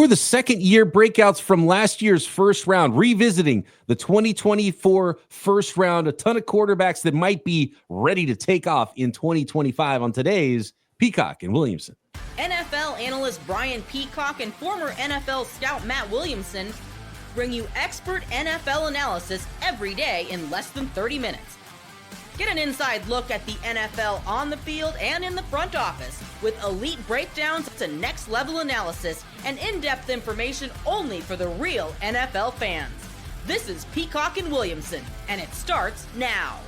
Who are the second-year breakouts from last year's first round, revisiting the 2024 first round? A ton of quarterbacks that might be ready to take off in 2025 on today's Peacock and Williamson. NFL analyst Brian Peacock and former NFL scout Matt Williamson bring you expert NFL analysis every day in less than 30 minutes. Get an inside look at the NFL on the field and in the front office with elite breakdowns to next-level analysis and in-depth information only for the real NFL fans. This is Peacock and Williamson, and it starts now.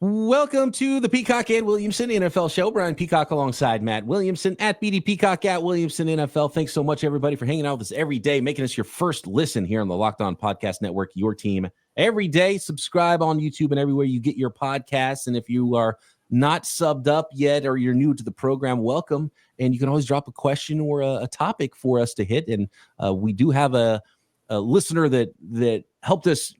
Welcome to the Peacock and Williamson NFL Show. Brian Peacock alongside Matt Williamson at BD Peacock at Williamson NFL. Thanks so much, everybody, for hanging out with us every day, making us your first listen here on the Locked On Podcast Network, your team every day. Subscribe on YouTube and everywhere you get your podcasts. And if you are not subbed up yet or you're new to the program, welcome. And you can always drop a question or a topic for us to hit. And we do have a listener that helped us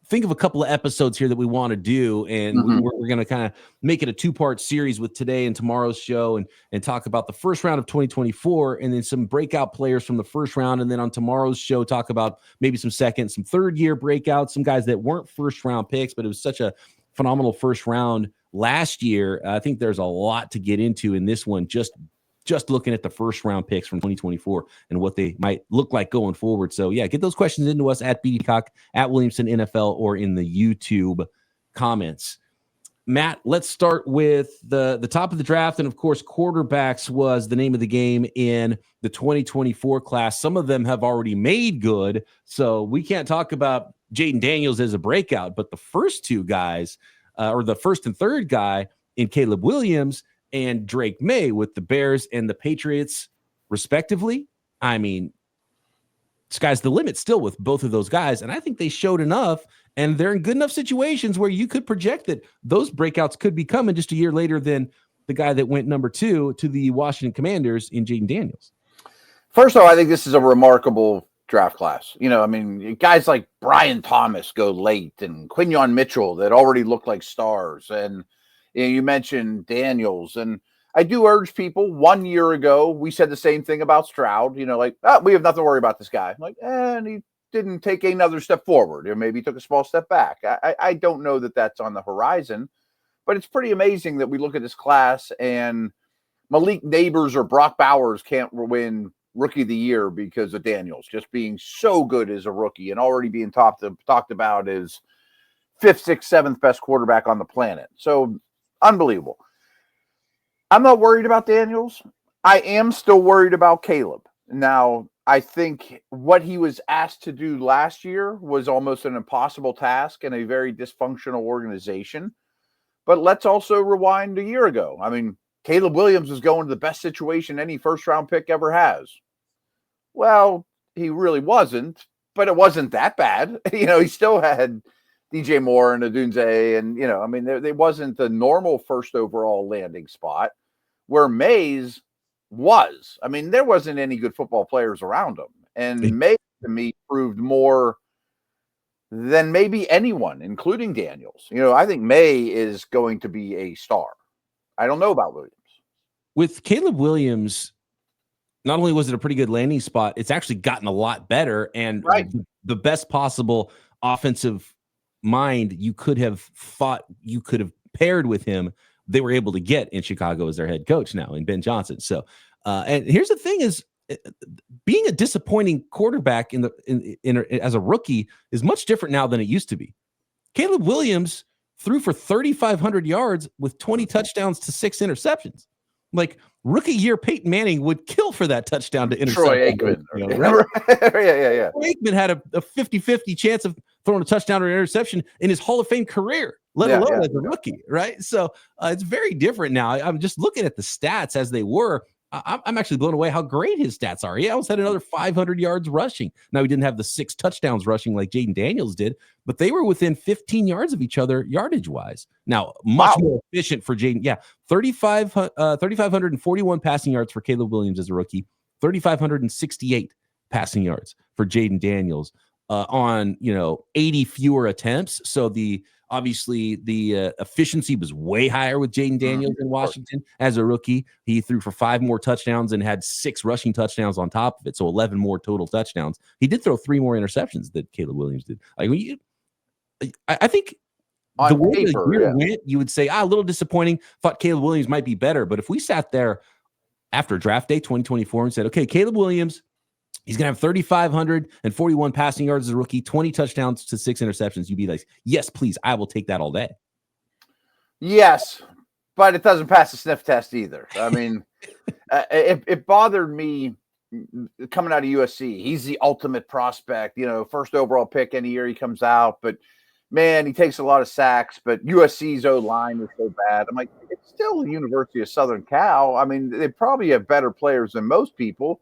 think of a couple of episodes here that we want to do, and we're going to kind of make it a two-part series with today and tomorrow's show and talk about the first round of 2024 and then some breakout players from the first round. And then on tomorrow's show, talk about maybe some second, some third-year breakouts, some guys that weren't first-round picks, but it was such a phenomenal first round last year. I think there's a lot to get into in this one, just looking at the first round picks from 2024 and what they might look like going forward. So yeah, get those questions into us at Peacock, at Williamson NFL, or in the YouTube comments. Matt, let's start with the top of the draft. And of course, quarterbacks was the name of the game in the 2024 class. Some of them have already made good, so we can't talk about Jaden Daniels as a breakout, but the first two guys, or the first and third guy in Caleb Williams and Drake May with the Bears and the Patriots, respectively. I mean, sky's the limit still with both of those guys. And I think they showed enough, and they're in good enough situations where you could project that those breakouts could be coming just a year later than the guy that went number 2 to the Washington Commanders in Jaden Daniels. First of all, I think this is a remarkable draft class. You know, I mean, guys like Brian Thomas go late and Quinyon Mitchell that already look like stars. And you mentioned Daniels, and I do urge people. 1 year ago, we said the same thing about Stroud. You know, like, we have nothing to worry about this guy. I'm like, and he didn't take another step forward, or maybe he took a small step back. I don't know that that's on the horizon, but it's pretty amazing that we look at this class and Malik Neighbors or Brock Bowers can't win Rookie of the Year because of Daniels just being so good as a rookie and already being talked about as 5th, 6th, 7th best quarterback on the planet. So unbelievable. I'm not worried about Daniels. I am still worried about Caleb. Now, I think what he was asked to do last year was almost an impossible task in a very dysfunctional organization. But let's also rewind a year ago. I mean, Caleb Williams was going to the best situation any first-round pick ever has. Well, he really wasn't, but it wasn't that bad. You know, he still had DJ Moore and Odunze, and, you know, I mean, there wasn't the normal first overall landing spot where Mays was. I mean, there wasn't any good football players around him. And Mays, to me, proved more than maybe anyone, including Daniels. You know, I think May is going to be a star. I don't know about Williams. With Caleb Williams, not only was it a pretty good landing spot, it's actually gotten a lot better. And the best possible offensive mind you could have thought you could have paired with him, they were able to get in Chicago as their head coach now in Ben Johnson. So, and here's the thing is, being a disappointing quarterback as a rookie is much different now than it used to be. Caleb Williams threw for 3,500 yards with 20 touchdowns to 6 interceptions. Like, rookie year Peyton Manning would kill for that touchdown to intercept. Troy Aikman. You know, right? yeah. Troy Aikman had a 50-50 chance of throwing a touchdown or an interception in his Hall of Fame career, let alone as a rookie, right? So it's very different now. I'm just looking at the stats as they were. I'm actually blown away how great his stats are. He almost had another 500 yards rushing. Now, he didn't have the 6 touchdowns rushing like Jaden Daniels did, but they were within 15 yards of each other yardage-wise. Now, much more efficient for Jaden. Yeah, 3,541 passing yards for Caleb Williams as a rookie, 3,568 passing yards for Jaden Daniels. on 80 fewer attempts. So obviously the efficiency was way higher with Jaden Daniels in Washington as a rookie. He threw for 5 more touchdowns and had 6 rushing touchdowns on top of it, so 11 more total touchdowns. He did throw 3 more interceptions that Caleb Williams did. I think on the way paper, the year went, you would say, a little disappointing. Thought Caleb Williams might be better, but if we sat there after draft day 2024 and said, okay, Caleb Williams, he's going to have 3,541 passing yards as a rookie, 20 touchdowns to 6 interceptions, you'd be like, yes, please, I will take that all day. Yes, but it doesn't pass the sniff test either. I mean, it bothered me coming out of USC. He's the ultimate prospect, first overall pick any year he comes out, but man, he takes a lot of sacks, but USC's O-line is so bad. I'm like, it's still the University of Southern Cal. I mean, they probably have better players than most people.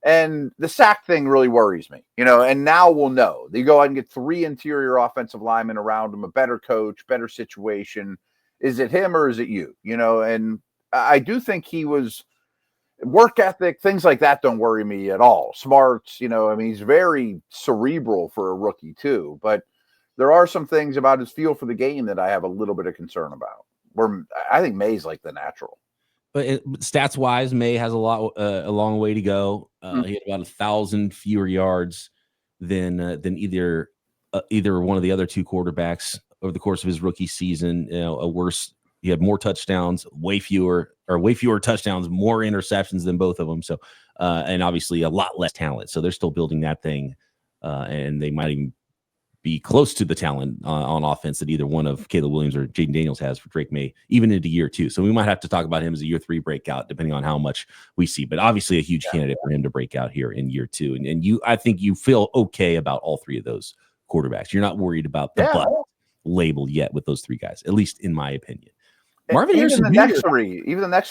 And the sack thing really worries me, and now we'll know. They go out and get 3 interior offensive linemen around him, a better coach, better situation. Is it him or is it you? And I do think he was work ethic, things like that don't worry me at all. Smarts, he's very cerebral for a rookie too, but there are some things about his feel for the game that I have a little bit of concern about. Where I think May's like the natural. But stats wise, May has a long way to go. He had about 1,000 fewer yards than either one of the other 2 quarterbacks over the course of his rookie season. He had more touchdowns, way fewer touchdowns, more interceptions than both of them. So, and obviously a lot less talent. So they're still building that thing, and they might even be close to the talent on offense that either one of Caleb Williams or Jaden Daniels has for Drake May, even into year 2. So we might have to talk about him as a year 3 breakout, depending on how much we see. But obviously a huge candidate for him to break out here in year 2. And I think you feel okay about all 3 of those quarterbacks. You're not worried about the butt label yet with those 3 guys, at least in my opinion. Marvin Harrison, the next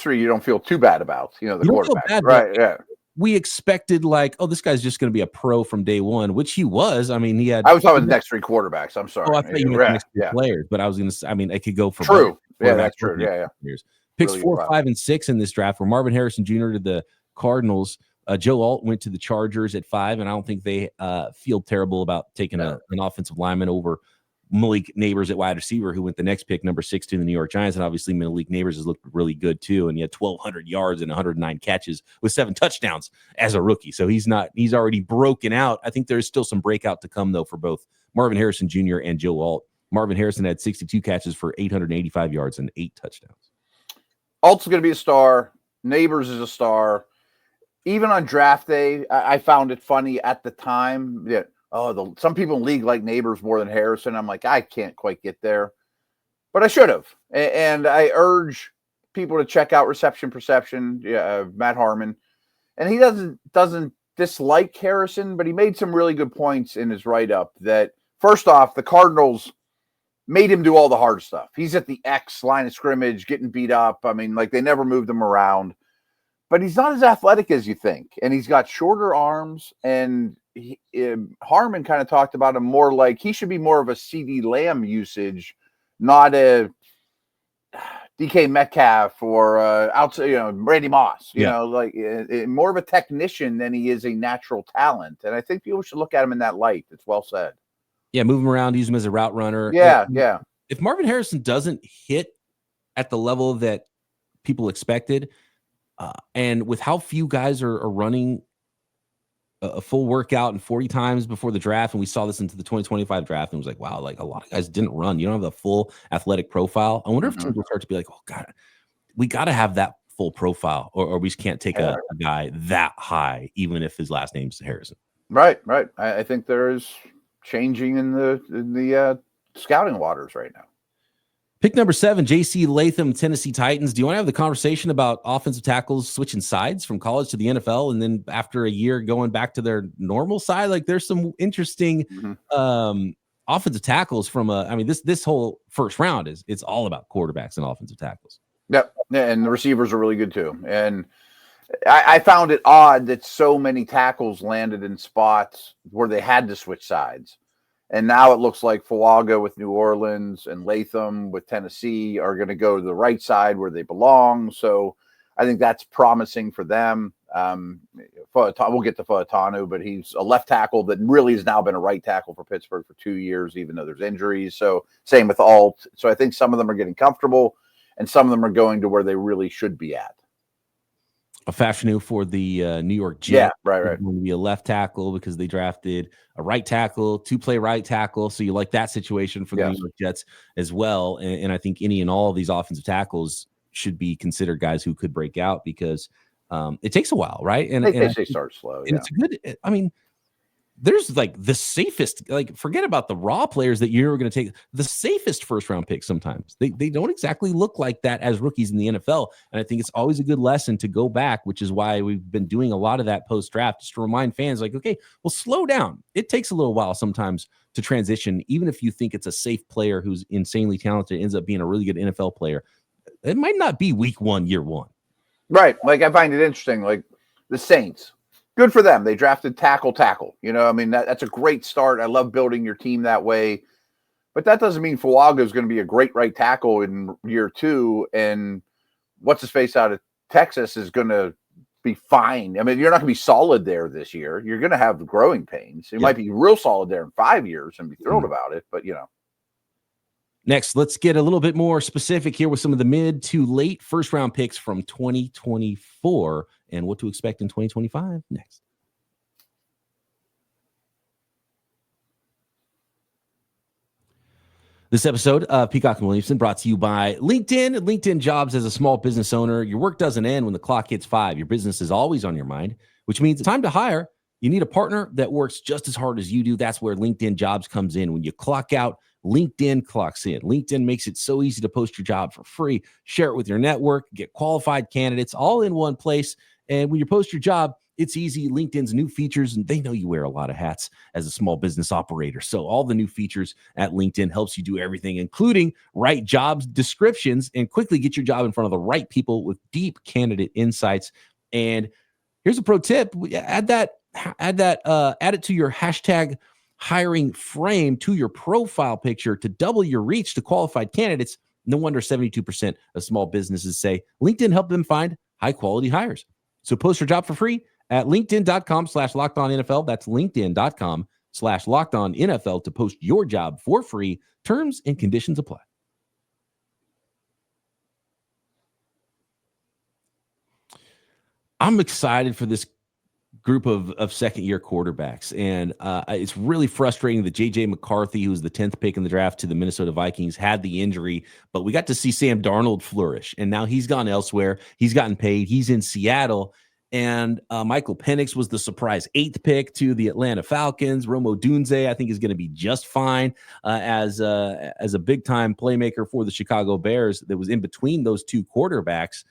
three, you don't feel too bad about, the quarterback, right? Yeah. We expected this guy's just going to be a pro from day one, which he was. I mean, I was talking about the next 3 quarterbacks. I'm sorry. Oh, I thought you meant the next 3 players, but I was going to say, it could go for true. Yeah, that's true. Yeah. Years. Picks really 4, 5, and 6 in this draft were Marvin Harrison Jr. to the Cardinals. Joe Alt went to the Chargers at 5, and I don't think they feel terrible about taking an offensive lineman over Malik Neighbors at wide receiver, who went the next pick, number 6 to the New York Giants. And obviously Malik Neighbors has looked really good too. And he had 1,200 yards and 109 catches with 7 touchdowns as a rookie. So he's already broken out. I think there's still some breakout to come though for both Marvin Harrison Jr. and Joe Alt. Marvin Harrison had 62 catches for 885 yards and 8 touchdowns. Alt's going to be a star. Neighbors is a star. Even on draft day, I found it funny at the time that, some people in the league like Neighbors more than Harrison. I'm like, I can't quite get there, but I should have. And I urge people to check out Reception Perception, Matt Harmon. And he doesn't dislike Harrison, but he made some really good points in his write-up that, first off, the Cardinals made him do all the hard stuff. He's at the X line of scrimmage, getting beat up. I mean, they never moved him around. But he's not as athletic as you think. And he's got shorter arms, and Harmon kind of talked about him more like he should be more of a CD Lamb usage, not a DK Metcalf or Randy Moss, more of a technician than he is a natural talent. And I think people should look at him in that light. It's well said. Yeah, move him around, use him as a route runner. Yeah. If Marvin Harrison doesn't hit at the level that people expected, and with how few guys are running a full workout and 40 times before the draft, and we saw this into the 2025 draft, and it was like, wow, a lot of guys didn't run. You don't have the full athletic profile. I wonder if teams will start to be like, oh God, we got to have that full profile, or we just can't take a guy that high, even if his last name's Harrison. Right. I think there is changing in the scouting waters right now. Pick number 7, J.C. Latham, Tennessee Titans. Do you want to have the conversation about offensive tackles switching sides from college to the NFL, and then after a year going back to their normal side? There's some interesting offensive tackles from this whole first round it's all about quarterbacks and offensive tackles. Yep, and the receivers are really good too. And I found it odd that so many tackles landed in spots where they had to switch sides. And now it looks like Fuaga with New Orleans and Latham with Tennessee are going to go to the right side where they belong. So I think that's promising for them. We'll get to Faetanu, but he's a left tackle that really has now been a right tackle for Pittsburgh for 2 years, even though there's injuries. So same with Alt. So I think some of them are getting comfortable, and some of them are going to where they really should be at. A Fashanu for the New York Jets. Yeah, right. Going to be a left tackle because they drafted a right tackle, two-play right tackle. So you like that situation for the New York Jets as well. And I think any and all of these offensive tackles should be considered guys who could break out because it takes a while, right? And they start slow. And it's a good. I mean, there's like the safest. Like, forget about the raw players that you're going to take. The safest first round picks sometimes they don't exactly look like that as rookies in the NFL. And I think it's always a good lesson to go back, which is why we've been doing a lot of that post draft, just to remind fans, like, okay, well, slow down. It takes a little while sometimes to transition, even if you think it's a safe player who's insanely talented, ends up being a really good NFL player. It might not be week one, year one. Right. Like, I find it interesting. Like the Saints, good for them. They drafted tackle. You know, I mean, that's a great start. I love building your team that way. But that doesn't mean Fuaga is going to be a great right tackle in year two. And what's his face out of Texas is going to be fine. I mean, you're not going to be solid there this year. You're going to have growing pains. You might be real solid there in 5 years and be thrilled about it. But, you know. Next, let's get a little bit more specific here with some of the mid to late first round picks from 2024 and what to expect in 2025 next. This episode of Peacock and Williamson brought to you by LinkedIn. LinkedIn Jobs. As a small business owner, your work doesn't end when the clock hits 5. Your business is always on your mind, which means it's time to hire. You need a partner that works just as hard as you do. That's where LinkedIn Jobs comes in. When you clock out, LinkedIn clocks in. LinkedIn makes it so easy to post your job for free, share it with your network, get qualified candidates all in one place. And when you post your job, it's easy. LinkedIn's new features, and they know you wear a lot of hats as a small business operator. So all the new features at LinkedIn helps you do everything, including write jobs descriptions and quickly get your job in front of the right people with deep candidate insights. And here's a pro tip. Add it to your hashtag hiring frame to your profile picture to double your reach to qualified candidates. No wonder 72% of small businesses say LinkedIn helped them find high quality hires. So post your job for free at linkedin.com/lockedonnfl. That's linkedin.com/lockedonnfl to post your job for free. Terms and conditions apply. I'm excited for this group of second-year quarterbacks. And it's really frustrating that J.J. McCarthy, who's the 10th pick in the draft to the Minnesota Vikings, had the injury. But we got to see Sam Darnold flourish. And now he's gone elsewhere. He's gotten paid. He's in Seattle. And Michael Penix was the surprise 8th pick to the Atlanta Falcons. Rome Odunze, I think, is going to be just fine as a big-time playmaker for the Chicago Bears that was in between those two quarterbacks.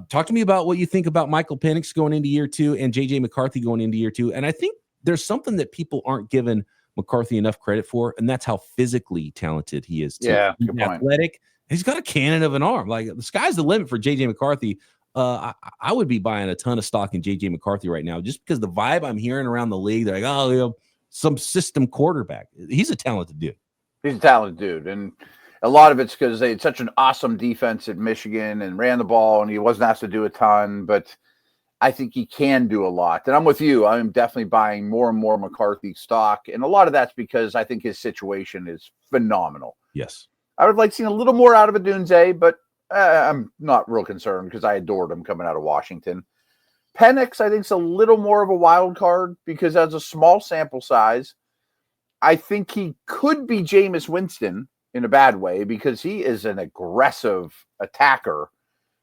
Talk to me about what you think about Michael Penix going into year 2 and J.J. McCarthy going into year 2. And I think there's something that people aren't giving McCarthy enough credit for, and that's how physically talented he is, too. Yeah, he's athletic. He's got a cannon of an arm. Like, the sky's the limit for J.J. McCarthy. I would be buying a ton of stock in J.J. McCarthy right now just because the vibe I'm hearing around the league, they're like, oh, you know, some system quarterback. He's a talented dude. He's a talented dude, and a lot of it's because they had such an awesome defense at Michigan and ran the ball, and he wasn't asked to do a ton, but I think he can do a lot. And I'm with you. I'm definitely buying more and more McCarthy stock, and a lot of that's because I think his situation is phenomenal. Yes. I would like seeing a little more out of Odunze, but I'm not real concerned because I adored him coming out of Washington. Penix, I think, is a little more of a wild card because as a small sample size, I think he could be Jameis Winston in a bad way because he is an aggressive attacker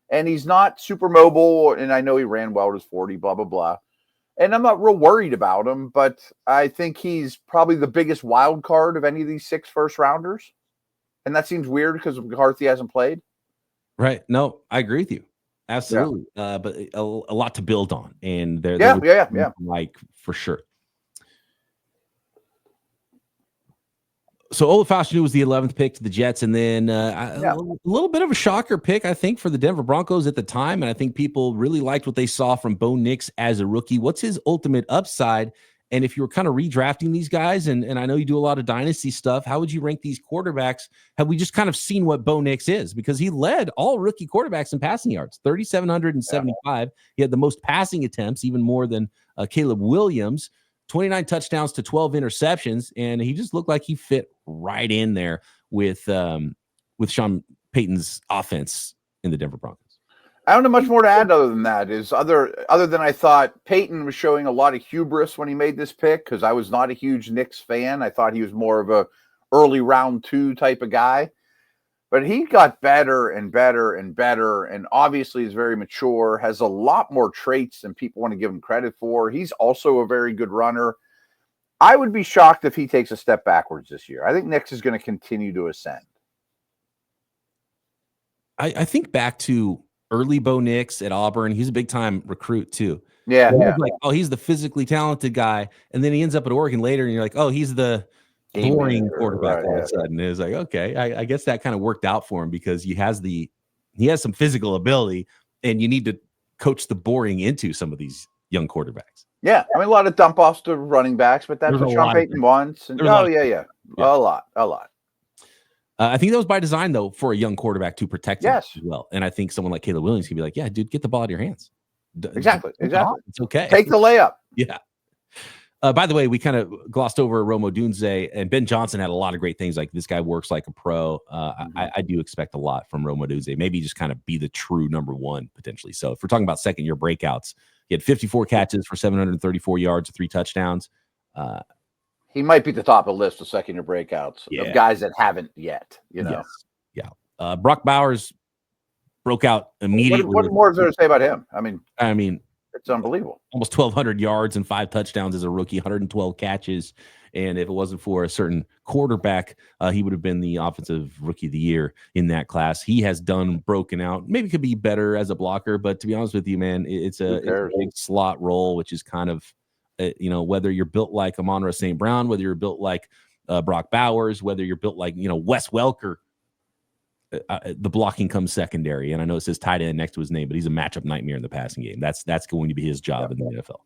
and he's not super mobile. And I know he ran well to his 40, blah, blah, blah. And I'm not real worried about him, but I think he's probably the biggest wild card of any of these 6 first rounders. And that seems weird because McCarthy hasn't played. Right. No, I agree with you. Absolutely. Yeah. But a lot to build on. And they're like, for sure. So Ola Fashanu was the 11th pick to the Jets, and then a little bit of a shocker pick, I think, for the Denver Broncos at the time. And I think people really liked what they saw from Bo Nix as a rookie. What's his ultimate upside? And if you were kind of redrafting these guys, and I know you do a lot of dynasty stuff, how would you rank these quarterbacks? Have we just kind of seen what Bo Nix is? Because he led all rookie quarterbacks in passing yards, 3,775. He had the most passing attempts, even more than Caleb Williams, 29 touchdowns to 12 interceptions. And he just looked like he fit right in there with Sean Payton's offense in the Denver Broncos. I don't have much more to add other than that. Other than I thought Peyton was showing a lot of hubris when he made this pick, because I was not a huge Knicks fan. I thought he was more of a early round 2 type of guy. But he got better and better and better, and obviously is very mature, has a lot more traits than people want to give him credit for. He's also a very good runner. I would be shocked if he takes a step backwards this year. I think Knicks is going to continue to ascend. I think back to early Bo Nix at Auburn. He's a big-time recruit, too. Yeah. Like, oh, he's the physically talented guy. And then he ends up at Oregon later, and you're like, oh, he's the boring quarterback all of a sudden. It's like, okay, I guess that kind of worked out for him, because he has some physical ability, and you need to coach the boring into some of these young quarterbacks. Yeah. I mean, a lot of dump offs to running backs, but that's what Sean Payton wants. And, a lot. I think that was by design, though, for a young quarterback to protect him as well. And I think someone like Caleb Williams can be like, yeah, dude, get the ball out of your hands. Exactly. It's okay. Take the layup. Yeah. By the way, we kind of glossed over Rome Odunze, and Ben Johnson had a lot of great things. Like, this guy works like a pro. I do expect a lot from Rome Odunze. Maybe just kind of be the true number one potentially. So if we're talking about second-year breakouts, he had 54 catches for 734 yards, 3 touchdowns. He might be the top of the list of second-year breakouts of guys that haven't yet, Yes. Yeah. Brock Bowers broke out immediately. What more is there to say about him? I mean, it's unbelievable. Almost 1,200 yards and 5 touchdowns as a rookie, 112 catches. And if it wasn't for a certain quarterback, he would have been the offensive rookie of the year in that class. He has broken out. Maybe could be better as a blocker, but to be honest with you, man, it's a big slot role, which is kind of, whether you're built like Amon-Ra St. Brown, whether you're built like Brock Bowers, whether you're built like, Wes Welker, the blocking comes secondary. And I know it says tight end next to his name, but he's a matchup nightmare in the passing game. That's going to be his job in the NFL.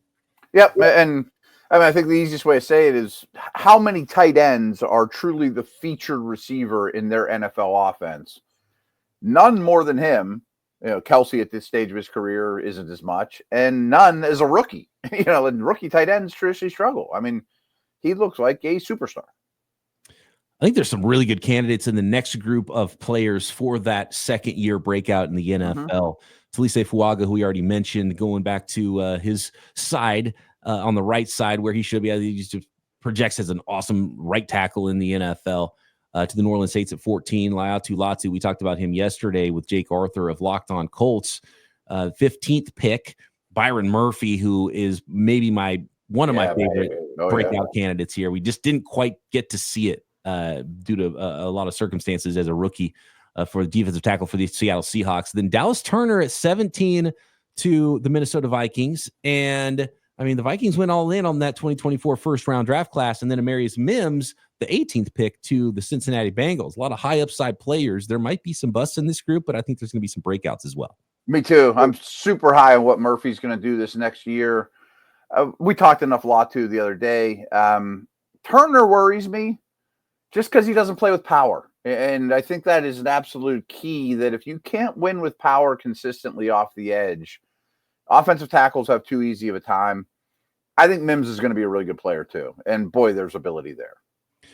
Yep. And I think the easiest way to say it is, how many tight ends are truly the featured receiver in their NFL offense? None more than him. Kelsey at this stage of his career isn't as much, and none as a rookie. And rookie tight ends traditionally struggle. I mean, he looks like a superstar. I think there's some really good candidates in the next group of players for that second-year breakout in the NFL. Talise Fuaga, who we already mentioned, going back to his side on the right side where he should be. He just projects as an awesome right tackle in the NFL. To the New Orleans Saints at 14. Laiatu Latu, we talked about him yesterday with Jake Arthur of Locked On Colts. 15th pick, Byron Murphy, who is maybe one of my favorite breakout candidates here. We just didn't quite get to see it due to a lot of circumstances as a rookie for the defensive tackle for the Seattle Seahawks. Then Dallas Turner at 17 to the Minnesota Vikings. And I mean, the Vikings went all in on that 2024 first-round draft class, and then Amarius Mims, the 18th pick, to the Cincinnati Bengals. A lot of high-upside players. There might be some busts in this group, but I think there's going to be some breakouts as well. Me too. I'm super high on what Murphy's going to do this next year. We talked enough Latu the other day. Turner worries me just because he doesn't play with power. And I think that is an absolute key, that if you can't win with power consistently off the edge, offensive tackles have too easy of a time. I think Mims is going to be a really good player too. And boy, there's ability there.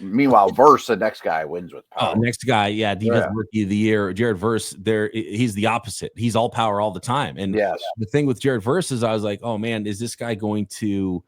Meanwhile, Verse, the next guy, wins with power. Next guy, defensive rookie of the year, Jared Verse. He's the opposite. He's all power all the time. And the thing with Jared Verse is, I was like, oh man, is this guy going to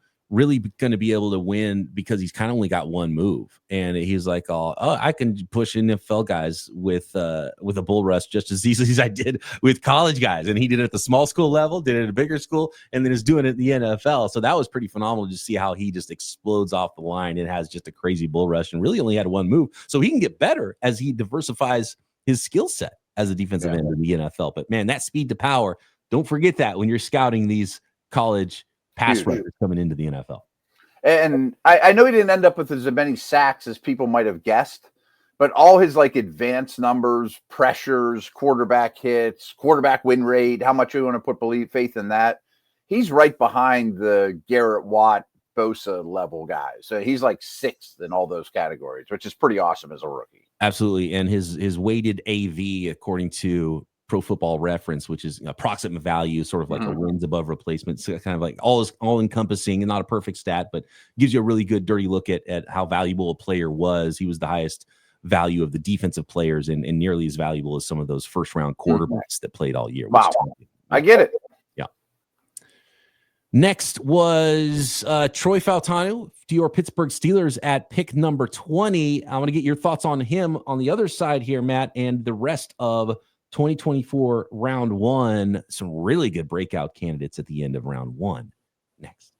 be able to win, because he's kind of only got one move? And he's like, oh, I can push NFL guys with a bull rush just as easily as I did with college guys. And he did it at the small school level, did it at a bigger school, and then is doing it in the NFL. So that was pretty phenomenal to see how he just explodes off the line and has just a crazy bull rush and really only had one move. So he can get better as he diversifies his skill set as a defensive end in the NFL. But man, that speed to power, don't forget that when you're scouting these college pass rushers coming into the NFL. And I know he didn't end up with as many sacks as people might have guessed, but all his advanced numbers, pressures, quarterback hits, quarterback win rate, how much you want to put faith in that, he's right behind the Garrett Watt, Bosa level guys. So he's like 6th in all those categories, which is pretty awesome as a rookie. Absolutely. And his weighted AV, according to Pro Football Reference, which is approximate value, sort of like a wins above replacement, so kind of like all encompassing and not a perfect stat, but gives you a really good dirty look at how valuable a player was. He was the highest value of the defensive players and nearly as valuable as some of those first round quarterbacks that played all year. Wow. I get it. Yeah. Next was Troy Fautanu to your Pittsburgh Steelers at pick number 20. I want to get your thoughts on him on the other side here, Matt, and the rest of 2024 round 1. Some really good breakout candidates at the end of round 1. Next.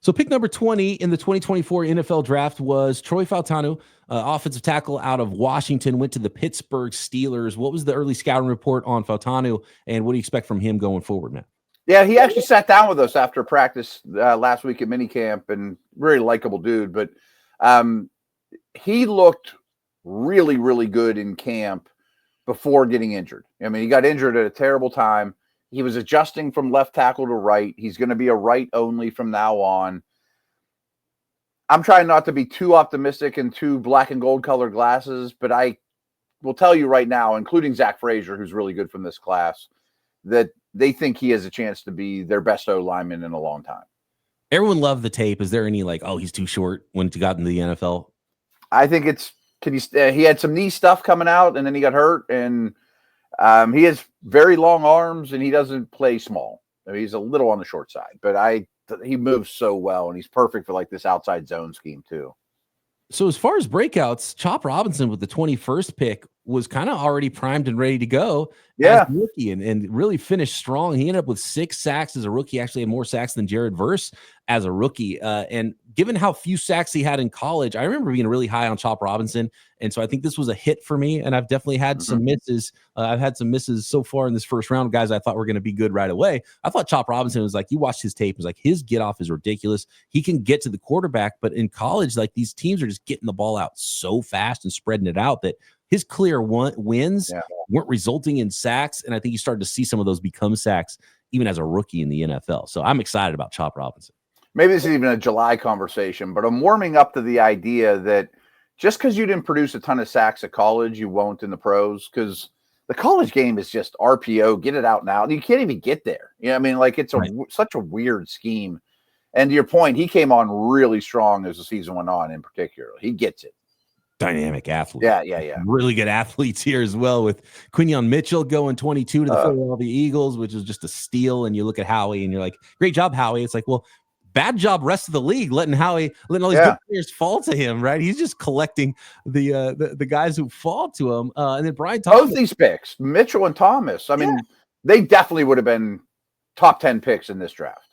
So pick number 20 in the 2024 NFL draft was Troy Fautanu, offensive tackle out of Washington, went to the Pittsburgh Steelers. What was the early scouting report on Fautanu, and what do you expect from him going forward, Matt? Yeah, he actually sat down with us after practice last week at minicamp, and very likable dude. But he looked really, really good in camp before getting injured. I mean, he got injured at a terrible time. He was adjusting from left tackle to right. He's going to be a right only from now on. I'm trying not to be too optimistic and too black and gold colored glasses, but I will tell you right now, including Zach Frazier, who's really good from this class, that they think he has a chance to be their best O lineman in a long time. Everyone loved the tape. Is there any he's too short when he got into the NFL? I think he had some knee stuff coming out and then he got hurt, and he has very long arms and he doesn't play small. I mean, he's a little on the short side, but he moves so well and he's perfect for like this outside zone scheme too. So as far as breakouts, Chop Robinson with the 21st pick was kind of already primed and ready to go as a rookie and really finished strong. He ended up with 6 sacks as a rookie, actually had more sacks than Jared Verse as a rookie. And given how few sacks he had in college, I remember being really high on Chop Robinson. And so I think this was a hit for me. And I've definitely had some misses. I've had some misses so far in this first round, guys I thought were going to be good right away. I thought Chop Robinson was you watched his tape, it was like his get off is ridiculous. He can get to the quarterback, but in college, these teams are just getting the ball out so fast and spreading it out that his clear wins weren't resulting in sacks. And I think you started to see some of those become sacks even as a rookie in the NFL. So I'm excited about Chop Robinson. Maybe this is even a July conversation, but I'm warming up to the idea that just because you didn't produce a ton of sacks at college, you won't in the pros, because the college game is just RPO, get it out now. You can't even get there. You know what I mean? It's such a weird scheme. And to your point, he came on really strong as the season went on in particular. He gets it. Dynamic athlete. Yeah. Really good athletes here as well, with Quinyon Mitchell going 22 to the Philadelphia Eagles, which is just a steal. And you look at Howie and you're like, great job, Howie. It's like, well, bad job rest of the league letting all these good players fall to him, right? He's just collecting the guys who fall to him. And then Brian Thomas. Both these picks, Mitchell and Thomas, I mean, they definitely would have been top 10 picks in this draft.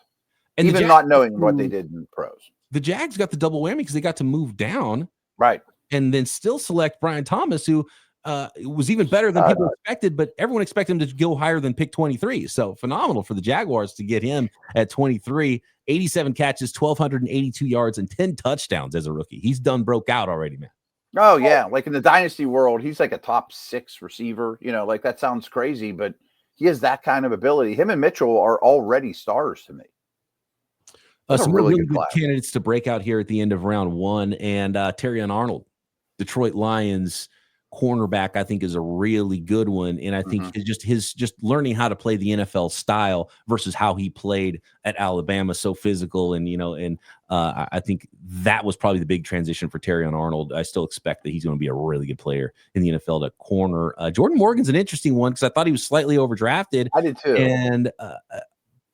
And even not knowing what they did in the pros. The Jags got the double whammy because they got to move down. Right. And then still select Brian Thomas, who was even better than people expected, but everyone expected him to go higher than pick 23. So phenomenal for the Jaguars to get him at 23, 87 catches, 1,282 yards, and 10 touchdowns as a rookie. He's done broke out already, man. Oh, yeah. In the dynasty world, he's like a top 6 receiver. That sounds crazy, but he has that kind of ability. Him and Mitchell are already stars to me. Some really good candidates to break out here at the end of round 1. And Terrion Arnold, Detroit Lions cornerback, I think is a really good one. And I think his learning how to play the NFL style versus how he played at Alabama, so physical. And, I think that was probably the big transition for Terrion Arnold. I still expect that he's going to be a really good player in the NFL to corner. Jordan Morgan's an interesting one because I thought he was slightly overdrafted. I did too. And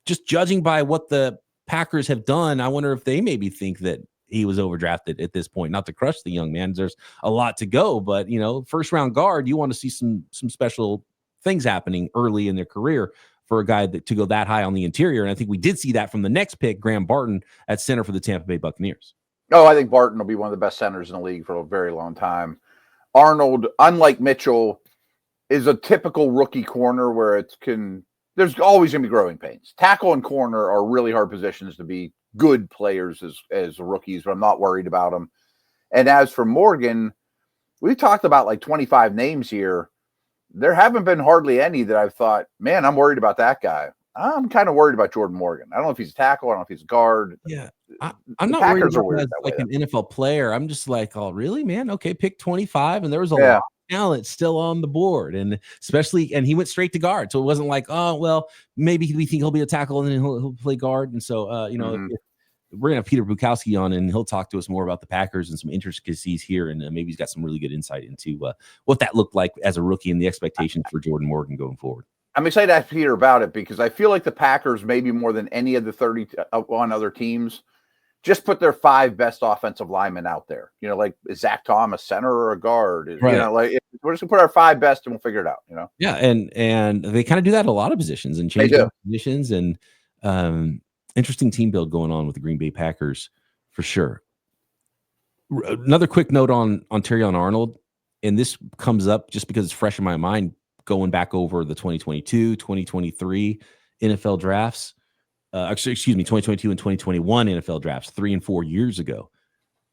just judging by what the Packers have done, I wonder if they maybe think that he was overdrafted at this point. Not to crush the young man, there's a lot to go, but first round guard, you want to see some special things happening early in their career for a guy to go that high on the interior. And I think we did see that from the next pick, Graham Barton at center for the Tampa Bay Buccaneers. Oh, I think Barton will be one of the best centers in the league for a very long time. Arnold, unlike Mitchell, is a typical rookie corner where there's always going to be growing pains. Tackle and corner are really hard positions to be good players as rookies, but I'm not worried about them. And as for Morgan, we talked about 25 names here. there haven't been hardly any that I've thought, man, I'm worried about that guy. I'm kind of worried about Jordan Morgan. I don't know if he's a tackle. I don't know if he's a guard. Yeah. I'm not Packers worried are about weird as like an NFL player. I'm just like, oh, really, man? Okay, pick 25. And there was a Yeah. lot of talent still on the board. And especially, and he went straight to guard. So it wasn't like, oh, well, maybe we think he'll be a tackle and then he'll play guard. And so, you know, we're going to have Peter Bukowski on and he'll talk to us more about the Packers and some intricacies here. And maybe he's got some really good insight into what that looked like as a rookie and the expectations for Jordan Morgan going forward. I'm excited to ask Peter about it because I feel like the Packers, maybe more than any of the 31 other teams, just put their 5 best offensive linemen out there. You know, like is Zach Thomas center or a guard? Right. You know, like we're just gonna put our 5 best and we'll figure it out. You know. Yeah, and they kind of do that in a lot of positions and change positions and interesting team build going on with the Green Bay Packers for sure. Another quick note on Terrion Arnold, and this comes up just because it's fresh in my mind going back over the 2022, 2023 NFL drafts. 2022 and 2021 NFL drafts 3 and 4 years ago.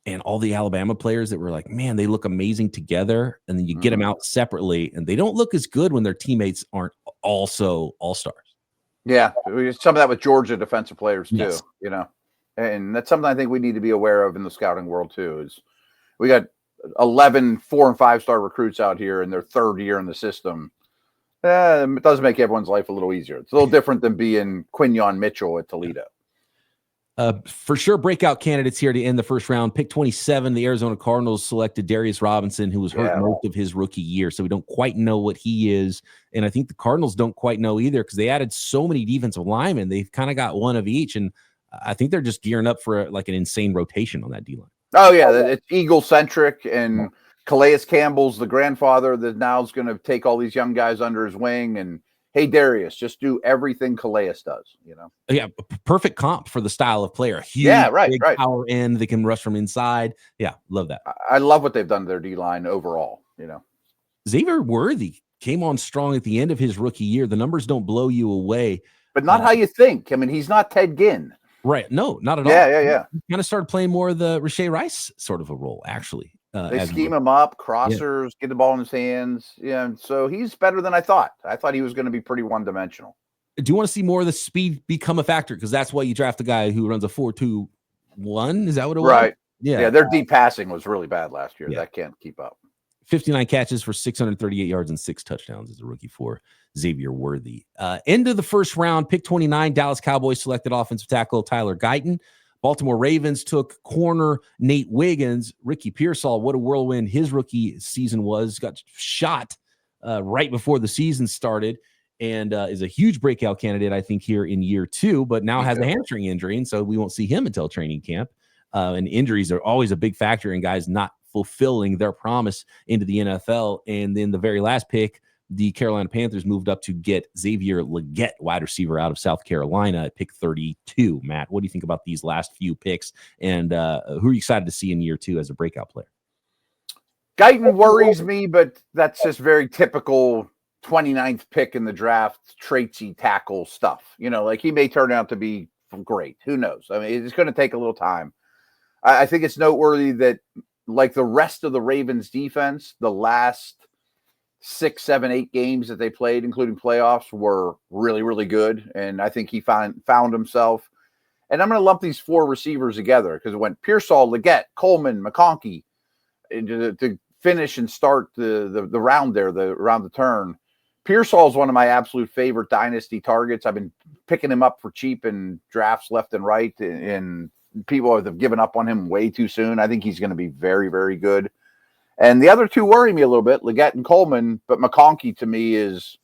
And all the Alabama players that were like, man, they look amazing together. And then you get them out separately and they don't look as good when their teammates aren't also all-stars. Yeah. Some of that with Georgia defensive players too, Yes. you know, and that's something I think we need to be aware of in the scouting world too, is we got 11 4- and 5-star recruits out here in their 3rd year in the system. It does make everyone's life a little easier. It's a little different than being Quinyon Mitchell at Toledo. For sure, breakout candidates here to end the first round. Pick 27, the Arizona Cardinals selected Darius Robinson, who was hurt most of his rookie year. So we don't quite know what he is. And I think the Cardinals don't quite know either because they added so many defensive linemen. They've kind of got one of each. And I think they're just gearing up for like an insane rotation on that D-line. Oh, yeah. It's Eagle-centric, and Calais Campbell's the grandfather that now is going to take all these young guys under his wing. And, hey, Darius, just do everything Calais does, you know? Yeah, perfect comp for the style of player. Huge, big power end. They can rush from inside. Yeah, love that. I love what they've done to their D-line overall, you know? Xavier Worthy came on strong at the end of his rookie year. The numbers don't blow you away. But not how you think. I mean, he's not Ted Ginn. Right. No, not at all. Yeah. He kind of started playing more of the Rashay Rice sort of a role, actually. They scheme him up, crossers, get the ball in his hands. Yeah, so he's better than I thought. I thought he was going to be pretty one-dimensional. Do you want to see more of the speed become a factor? Because that's why you draft a guy who runs a 4.21. Is that what it was? Right. Yeah. Yeah, their deep passing was really bad last year. Yeah. That can't keep up. 59 catches for 638 yards and 6 touchdowns as a rookie for Xavier Worthy. End of the first round, pick 29, Dallas Cowboys selected offensive tackle Tyler Guyton. Baltimore Ravens took corner Nate Wiggins. Ricky Pearsall, what a whirlwind his rookie season was. Got shot right before the season started and is a huge breakout candidate, I think, here in year 2, but now has a hamstring injury, and so we won't see him until training camp. And injuries are always a big factor in guys not fulfilling their promise into the NFL. And then the very last pick, the Carolina Panthers moved up to get Xavier Legette, wide receiver out of South Carolina, at pick 32. Matt, what do you think about these last few picks? And who are you excited to see in year 2 as a breakout player? Guyton worries me, but that's just very typical 29th pick in the draft, traitsy tackle stuff. You know, like he may turn out to be great. Who knows? I mean, it's going to take a little time. I think it's noteworthy that, like the rest of the Ravens defense, the last 6, 7, 8 games that they played, including playoffs, were really, really good. And I think he found himself. And I'm going to lump these 4 receivers together because it went Pearsall, Legette, Coleman, McConkey to finish and start the round there, around the turn. Pearsall is one of my absolute favorite dynasty targets. I've been picking him up for cheap in drafts left and right, and people have given up on him way too soon. I think he's going to be very, very good. And the other 2 worry me a little bit, Legette and Coleman, but McConkey to me is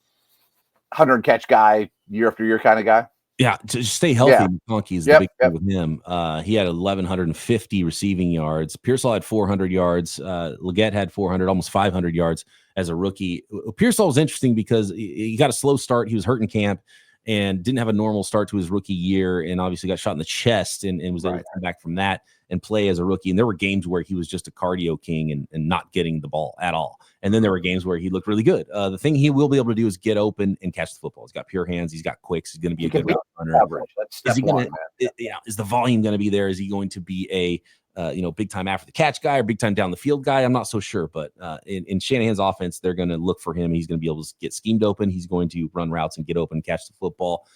100-catch guy, year after year kind of guy. Yeah, to stay healthy, McConkey is the big thing with him. He had 1,150 receiving yards. Pearsall had 400 yards. Legette had 400, almost 500 yards as a rookie. Pearsall was interesting because he got a slow start. He was hurt in camp and didn't have a normal start to his rookie year, and obviously got shot in the chest and was able to come back from that and play as a rookie. And there were games where he was just a cardio king and not getting the ball at all. And then there were games where he looked really good. The thing he will be able to do is get open and catch the football. He's got pure hands. He's got quicks. He's going to be a good route runner. Is the volume going to be there? Is he going to be big time after the catch guy or big time down the field guy. I'm not so sure, but in Shanahan's offense, they're going to look for him. He's going to be able to get schemed open. He's going to run routes and get open, catch the football.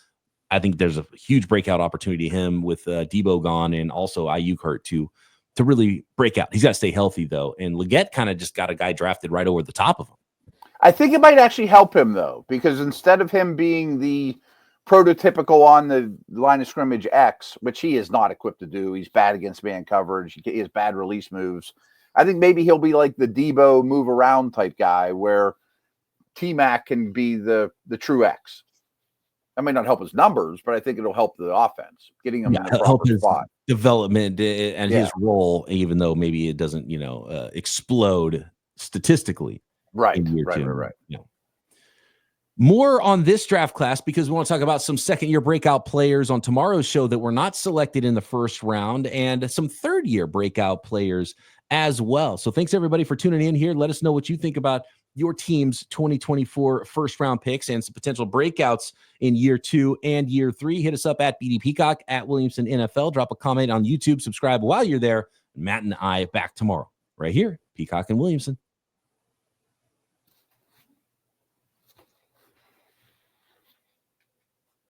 I think there's a huge breakout opportunity to him with Debo gone and also Ayuk hurt to really break out. He's got to stay healthy though. And Leggett kind of just got a guy drafted right over the top of him. I think it might actually help him though, because instead of him being the prototypical on the line of scrimmage X, which he is not equipped to do, he's bad against man coverage, he has bad release moves. I think maybe he'll be like the Debo move around type guy where T-Mac can be the true X. That may not help his numbers, but I think it'll help the offense, getting him in the proper spot. Development and his role, even though maybe it doesn't, explode statistically. Right. Yeah. More on this draft class because we want to talk about some second-year breakout players on tomorrow's show that were not selected in the first round and some third-year breakout players as well. So thanks, everybody, for tuning in here. Let us know what you think about your team's 2024 first-round picks and some potential breakouts in year 2 and year 3. Hit us up at BD Peacock, at Williamson NFL. Drop a comment on YouTube. Subscribe while you're there. Matt and I back tomorrow right here, Peacock and Williamson.